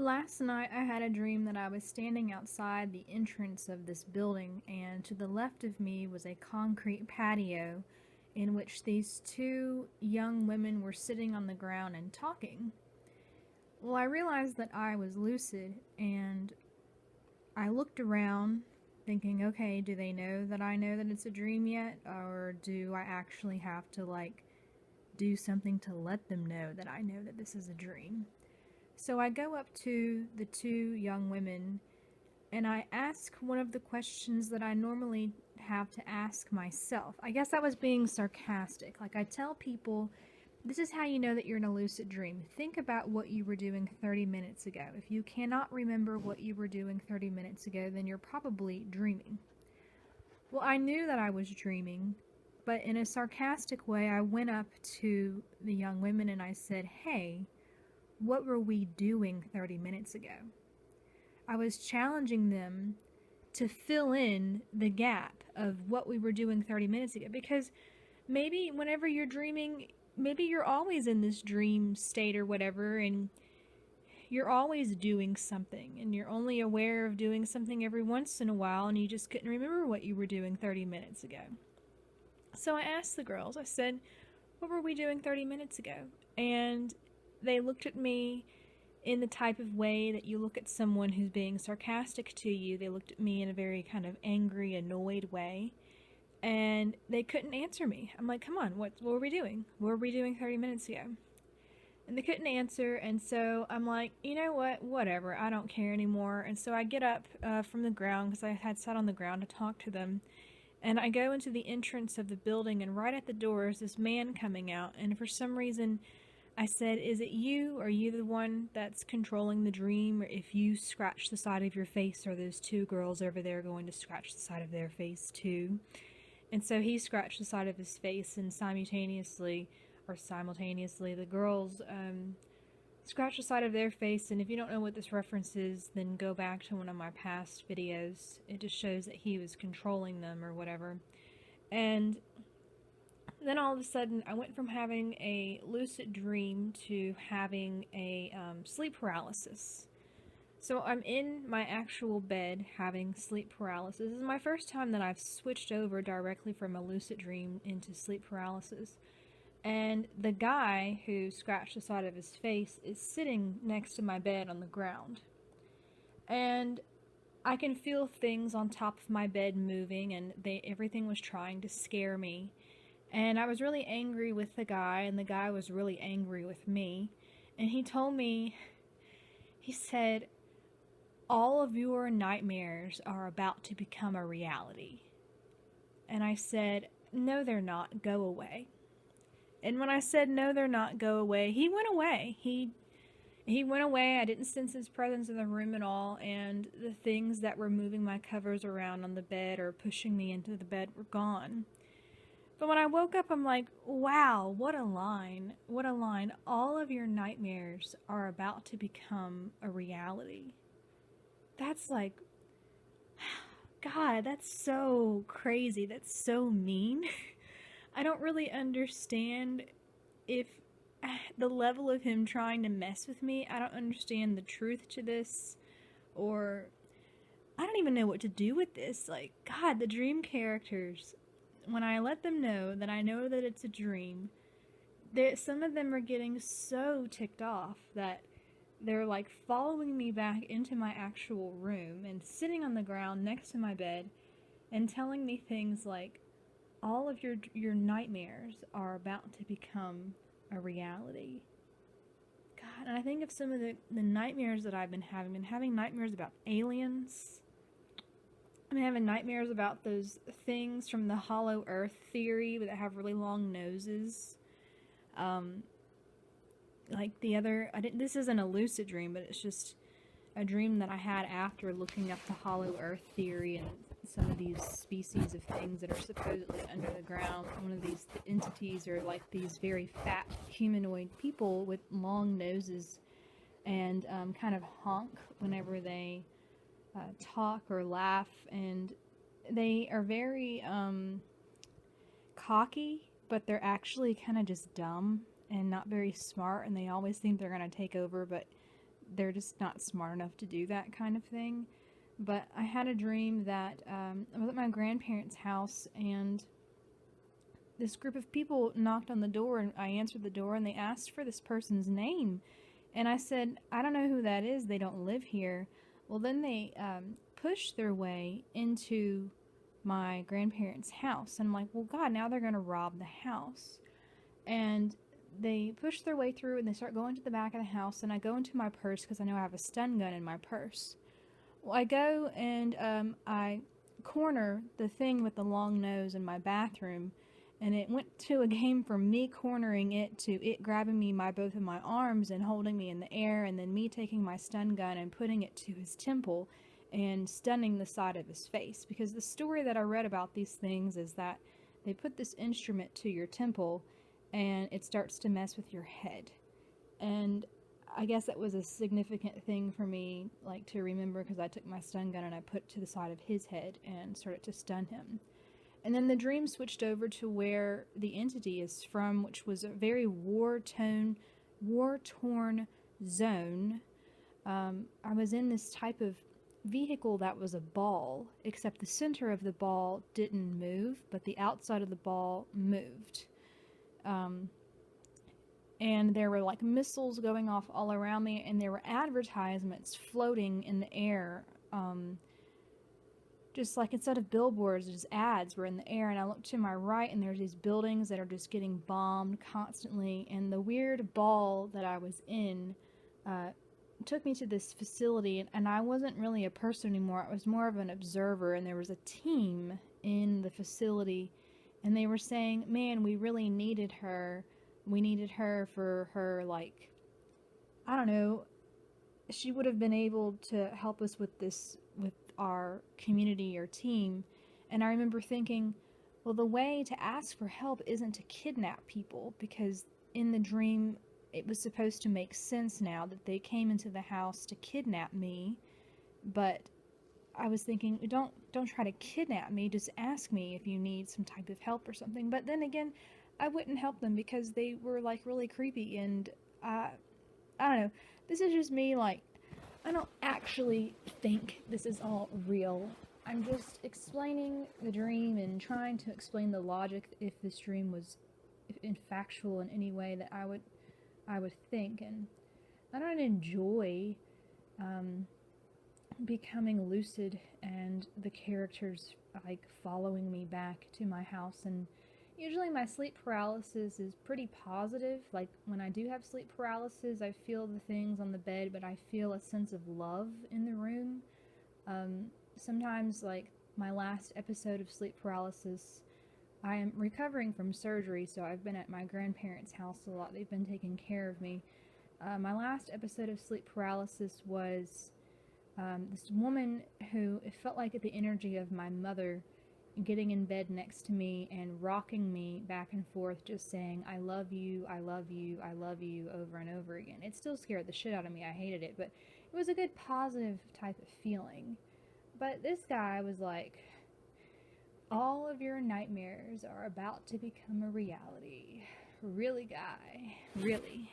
Last night I had a dream that I was standing outside the entrance of this building, and to the left of me was a concrete patio in which these two young women were sitting on the ground and talking. Well, I realized that I was lucid, and I looked around thinking, okay, do they know that I know that it's a dream yet? Or do I actually have to, do something to let them know that I know that this is a dream? So I go up to the two young women and I ask one of the questions that I normally have to ask myself. I guess I was being sarcastic. Like, I tell people, this is how you know that you're in a lucid dream. Think about what you were doing 30 minutes ago. If you cannot remember what you were doing 30 minutes ago, then you're probably dreaming. Well, I knew that I was dreaming, but in a sarcastic way, I went up to the young women and I said, hey, what were we doing 30 minutes ago? I was challenging them to fill in the gap of what we were doing 30 minutes ago, because maybe whenever you're dreaming, maybe you're always in this dream state or whatever, and you're always doing something, and you're only aware of doing something every once in a while, and you just couldn't remember what you were doing 30 minutes ago. So I asked the girls, I said, what were we doing 30 minutes ago? And they looked at me in the type of way that you look at someone who's being sarcastic to you. They looked at me in a very kind of angry, annoyed way, and they couldn't answer me. I'm like, come on, what were we doing? What were we doing 30 minutes ago? And they couldn't answer, and so I'm like, you know what, whatever, I don't care anymore. And so I get up from the ground, because I had sat on the ground to talk to them, and I go into the entrance of the building, and right at the door is this man coming out, and for some reason I said, is it you? Are you the one that's controlling the dream? Or if you scratch the side of your face, are those two girls over there going to scratch the side of their face too? And so he scratched the side of his face, and simultaneously, the girls scratched the side of their face. And if you don't know what this reference is, then go back to one of my past videos. It just shows that he was controlling them or whatever. And then all of a sudden, I went from having a lucid dream to having a sleep paralysis. So I'm in my actual bed having sleep paralysis. This is my first time that I've switched over directly from a lucid dream into sleep paralysis. And the guy who scratched the side of his face is sitting next to my bed on the ground. And I can feel things on top of my bed moving, and everything was trying to scare me. And I was really angry with the guy, and the guy was really angry with me. And he told me, he said, all of your nightmares are about to become a reality. And I said, no, they're not. Go away. And when I said, no, they're not, go away, he went away. He went away. I didn't sense his presence in the room at all. And the things that were moving my covers around on the bed or pushing me into the bed were gone. But when I woke up, I'm like, wow, what a line. What a line. All of your nightmares are about to become a reality. That's like, God, that's so crazy. That's so mean. I don't really understand if the level of him trying to mess with me. I don't understand the truth to this, or I don't even know what to do with this. Like, God, the dream characters, when I let them know that I know that it's a dream, some of them are getting so ticked off that they're like following me back into my actual room and sitting on the ground next to my bed and telling me things like, all of your nightmares are about to become a reality. God, and I think of some of the nightmares that I've been having nightmares about aliens. I'm having nightmares about those things from the hollow earth theory that have really long noses. This isn't a lucid dream, but it's just a dream that I had after looking up the hollow earth theory and some of these species of things that are supposedly under the ground. One of these entities are like these very fat humanoid people with long noses and kind of honk whenever they talk or laugh, and they are very cocky, but they're actually kind of just dumb and not very smart, and they always think they're going to take over, but they're just not smart enough to do that kind of thing. But I had a dream that I was at my grandparents' house, and this group of people knocked on the door, and I answered the door, and they asked for this person's name. And I said, I don't know who that is. They don't live here. Well, then they pushed their way into my grandparents' house. And I'm like, well, God, now they're going to rob the house. And they push their way through, and they start going to the back of the house. And I go into my purse because I know I have a stun gun in my purse. Well, I go and I corner the thing with the long nose in my bathroom. And it went to a game from me cornering it to it grabbing me by both of my arms and holding me in the air, and then me taking my stun gun and putting it to his temple and stunning the side of his face. Because the story that I read about these things is that they put this instrument to your temple and it starts to mess with your head. And I guess that was a significant thing for me, like, to remember, because I took my stun gun and I put it to the side of his head and started to stun him. And then the dream switched over to where the entity is from, which was a very war-torn zone. I was in this type of vehicle that was a ball, except the center of the ball didn't move, but the outside of the ball moved. And there were like missiles going off all around me, and there were advertisements floating in the air. Just like instead of billboards, just ads were in the air, and I looked to my right, and there's these buildings that are just getting bombed constantly, and the weird ball that I was in took me to this facility, and I wasn't really a person anymore. I was more of an observer, and there was a team in the facility, and they were saying, man, we really needed her. We needed her for her, like, I don't know, she would have been able to help us with this, with our community or team. And I remember thinking, well, the way to ask for help isn't to kidnap people, because in the dream it was supposed to make sense now that they came into the house to kidnap me. But I was thinking, don't try to kidnap me, just ask me if you need some type of help or something. But then again, I wouldn't help them because they were like really creepy, and I don't know, this is just me, like, I don't actually think this is all real. I'm just explaining the dream and trying to explain the logic if this dream was factual in any way that I would think. And I don't enjoy becoming lucid and the characters like following me back to my house. And usually my sleep paralysis is pretty positive. Like, when I do have sleep paralysis, I feel the things on the bed, but I feel a sense of love in the room. Sometimes, like, my last episode of sleep paralysis, I am recovering from surgery, so I've been at my grandparents' house a lot. They've been taking care of me. My last episode of sleep paralysis was this woman who, it felt like the energy of my mother, getting in bed next to me and rocking me back and forth, just saying, I love you, I love you, I love you, over and over again. It still scared the shit out of me. I hated it, but it was a good positive type of feeling. But this guy was like, all of your nightmares are about to become a reality. Really, guy? Really?